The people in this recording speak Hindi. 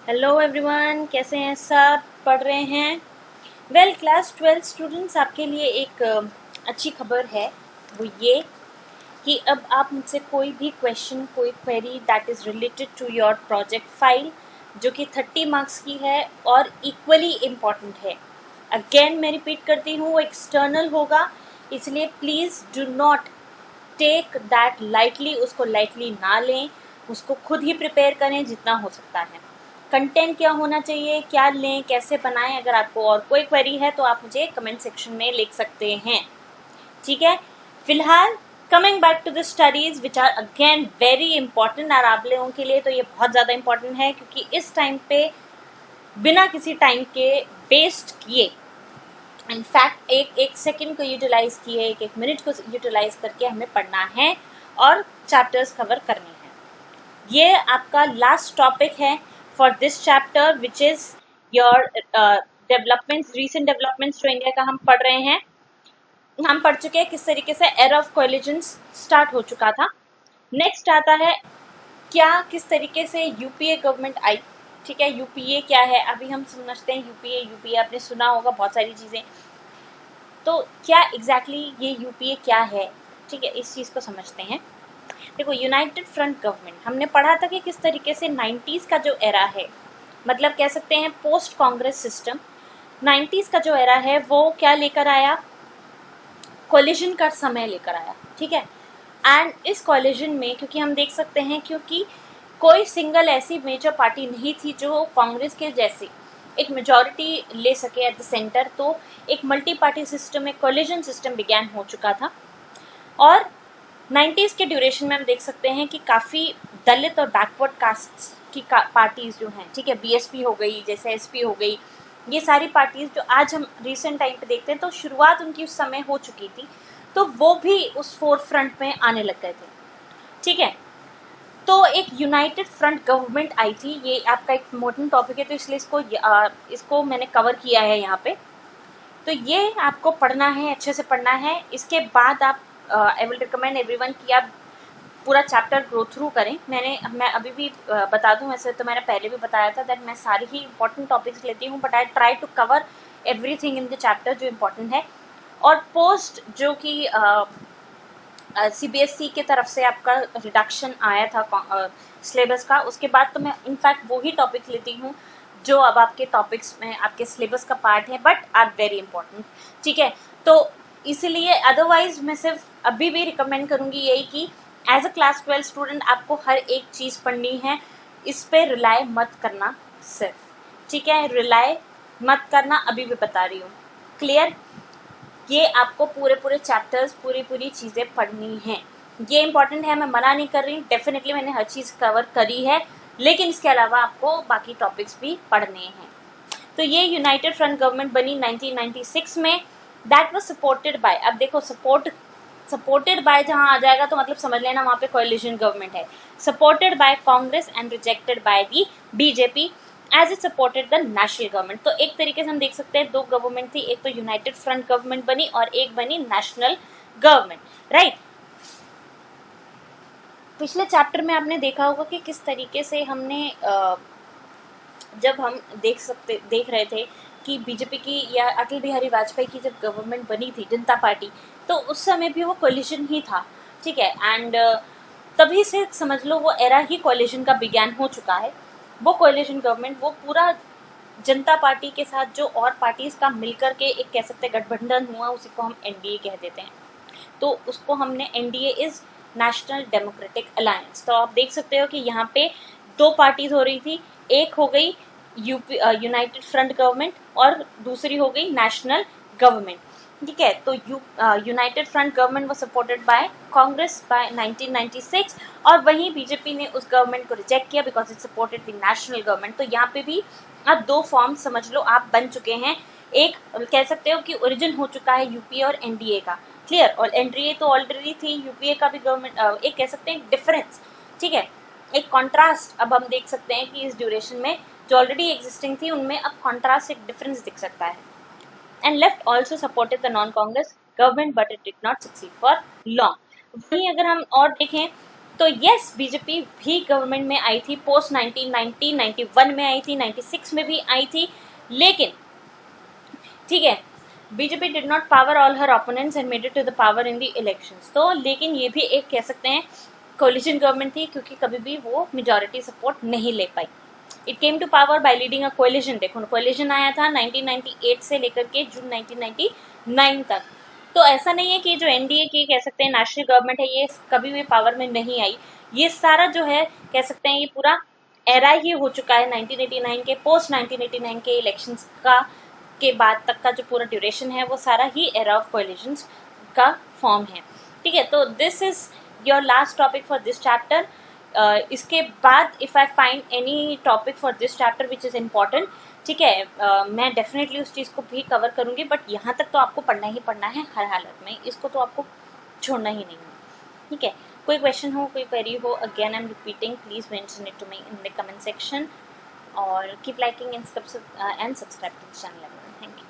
हेलो एवरीवन, कैसे हैं सब? पढ़ रहे हैं? वेल, क्लास 12 स्टूडेंट्स, आपके लिए एक अच्छी खबर है। वो ये कि अब आप मुझसे कोई भी क्वेश्चन, कोई query that is related to your project file, जो कि 30 मार्क्स की है और इक्वली इम्पॉर्टेंट है। अगेन मैं रिपीट करती हूँ, वो एक्सटर्नल होगा, इसलिए please do not take that lightly. उसको लाइटली ना लें, उसको खुद ही प्रिपेयर करें जितना हो सकता है। कंटेंट क्या होना चाहिए, क्या लें, कैसे बनाएं, अगर आपको और कोई क्वेरी है तो आप मुझे कमेंट सेक्शन में लिख सकते हैं। ठीक है, फिलहाल coming back to the studies which are again very important. और आप लोगों के लिए तो ये बहुत ज़्यादा इंपॉर्टेंट है, क्योंकि इस टाइम पे बिना किसी टाइम के वेस्ट किए, इनफैक्ट एक एक सेकेंड को यूटिलाइज किए, एक एक मिनट को यूटिलाइज करके हमें पढ़ना है और चैप्टर्स कवर करने हैं। ये आपका लास्ट टॉपिक है for this chapter, which is your developments, recent developments जो इंडिया का हम पढ़ रहे हैं। हम पढ़ चुके हैं किस तरीके से एरा ऑफ कोलिजन्स स्टार्ट हो चुका था। नेक्स्ट आता है क्या, किस तरीके से यूपीए गवर्नमेंट आई। ठीक है, यूपीए क्या है अभी हम समझते हैं। यूपीए यूपीए आपने सुना होगा बहुत सारी चीज़ें, तो क्या एग्जैक्टली ये यूपीए क्या है। ठीक है, इस चीज़ को समझते हैं। देखो, यूनाइटेड फ्रंट गवर्नमेंट हमने पढ़ा था कि किस तरीके से 90s का जो एरा है, मतलब कह सकते हैं पोस्ट कांग्रेस सिस्टम, 90s का जो एरा है वो क्या लेकर आया, कोलिजन का समय लेकर आया। ठीक है, एंड इस कोलिजन में क्योंकि हम देख सकते हैं, क्योंकि कोई सिंगल ऐसी मेजर पार्टी नहीं थी जो कांग्रेस के जैसे एक मेजॉरिटी ले सके एट द सेंटर, तो एक मल्टी पार्टी सिस्टम, एक कोलिजन सिस्टम बिगैन हो चुका था। और 90s के ड्यूरेशन में हम देख सकते हैं कि काफ़ी दलित और बैकवर्ड कास्ट की पार्टीज जो हैं, ठीक है, बीएसपी हो गई, जैसे एसपी हो गई, ये सारी पार्टीज जो आज हम रिसेंट टाइम पे देखते हैं, तो शुरुआत उनकी उस समय हो चुकी थी, तो वो भी उस फोर फ्रंट में आने लग गए थे। ठीक है, तो एक यूनाइटेड फ्रंट गवर्नमेंट आई थी। ये आपका एक इम्पोर्टेंट टॉपिक है, तो इसलिए इसको मैंने कवर किया है यहाँ पे। तो ये आपको पढ़ना है, अच्छे से पढ़ना है। इसके बाद आप आई विल रिकमेंड एवरीवन कि आप पूरा चैप्टर गो थ्रू करें। मैं अभी भी बता दूं, वैसे तो मैंने पहले भी बताया था दैट मैं सारे ही इंपॉर्टेंट टॉपिक्स लेती हूँ, but I try to cover everything in the chapter जो इम्पोर्टेंट है। और पोस्ट जो कि सीबीएसई के तरफ से आपका रिडक्शन आया था सिलेबस का, उसके बाद तो मैं इनफैक्ट वही टॉपिक लेती हूँ जो अब आपके टॉपिक्स में आपके सिलेबस का पार्ट है, बट आर वेरी इंपॉर्टेंट। ठीक है, तो इसीलिए अदरवाइज मैं सिर्फ अभी भी रिकमेंड करूँगी यही कि एज अ क्लास 12 स्टूडेंट आपको हर एक चीज़ पढ़नी है, इस पर रिलाई मत करना सिर्फ। ठीक है, रिलाई मत करना, अभी भी बता रही हूँ। क्लियर? ये आपको पूरे चैप्टर्स, पूरी चीज़ें पढ़नी हैं। ये इंपॉर्टेंट है, मैं मना नहीं कर रही, डेफिनेटली मैंने हर चीज़ कवर करी है, लेकिन इसके अलावा आपको बाकी टॉपिक्स भी पढ़ने हैं। तो ये यूनाइटेड फ्रंट गवर्नमेंट बनी 1996 में। दैट वाज सपोर्टेड बाय, अब देखो सपोर्टेड बाय जहाँ आ जाएगा तो मतलब समझ लेना वहाँ पे कोलिशन गवर्नमेंट है। Supported by Congress and rejected by the BJP as it supported the national government. तो एक तरीके से हम देख सकते हैं दो गवर्नमेंट थी, एक तो यूनाइटेड फ्रंट गवर्नमेंट बनी और एक बनी नेशनल गवर्नमेंट, राइट। पिछले चैप्टर में आपने देखा होगा कि किस तरीके से हमने जब हम देख रहे थे कि बीजेपी की या अटल बिहारी वाजपेयी की जब गवर्नमेंट बनी थी, जनता पार्टी, तो उस समय भी वो कोलिशन ही था। ठीक है, एंड तभी से समझ लो वो एरा ही कोलिशन का बिगैन हो चुका है। वो कोलिशन गवर्नमेंट, वो पूरा जनता पार्टी के साथ जो और पार्टीज का मिलकर के एक कह सकते हैं गठबंधन हुआ, उसी को हम एनडीए कह देते हैं। तो उसको हमने NDA is national democratic alliance. तो आप देख सकते हो कि यहाँ पे दो पार्टीज हो रही थी, एक हो गई यूनाइटेड फ्रंट गवर्नमेंट और दूसरी हो गई नेशनल गवर्नमेंट। ठीक है, तो United Front government was supported by Congress by 1996, और वहीं बीजेपी ने उस गवर्नमेंट को रिजेक्ट किया because it supported the national government. तो यहाँ पे भी अब दो फॉर्म समझ लो आप बन चुके हैं। एक कह सकते हो कि ओरिजिन हो चुका है यूपीए और एनडीए का, क्लियर। और एनडीए तो ऑलरेडी थी, यूपीए का भी गवर्नमेंट, एक कह सकते हैं डिफरेंस, ठीक है, एक कॉन्ट्रास्ट अब हम देख सकते हैं कि इस ड्यूरेशन में जो ऑलरेडी एग्जिस्टिंग थी उनमें अब कॉन्ट्रास्ट, एक डिफरेंस दिख सकता है। And left also supported the non Congress government but it did not succeed for long. वहीं अगर हम और देखें तो यस, बीजेपी भी गवर्नमेंट में आई थी पोस्ट 1990, 91 में आई थी, 96 में भी आई थी, लेकिन ठीक है, BJP did not power all her opponents and made it to the power in the elections. तो लेकिन ये भी एक कह सकते हैं कोलिशन गवर्नमेंट थी, क्योंकि कभी भी वो मेजॉरिटी सपोर्ट नहीं ले पाई। It came to power by leading a coalition. देखो कोलिशन आया था 1998 से लेकर के जून 1999 तक। तो ऐसा नहीं है कि जो एनडीए की कह सकते हैं नेशनल गवर्नमेंट है ये कभी भी पावर में नहीं आई। ये सारा जो है कह सकते हैं ये पूरा एरा ही हो चुका है 1989 के पोस्ट 1989 के इलेक्शंस का के बाद तक का जो पूरा ड्यूरेशन है वो सारा ही एरा ऑफ कोलिशंस का फॉर्म है। ठीक है, तो this is your last topic for this chapter. इसके बाद if I find any topic for this chapter which is important, ठीक है, मैं डेफिनेटली उस चीज़ को भी कवर करूँगी, बट यहाँ तक तो आपको पढ़ना ही पढ़ना है हर हालत में, इसको तो आपको छोड़ना ही नहीं है। ठीक है, कोई क्वेश्चन हो, कोई क्वेरी हो, again I am repeating, please mention it to me in the comment section, और keep liking and subscribe to the channel. Thank you.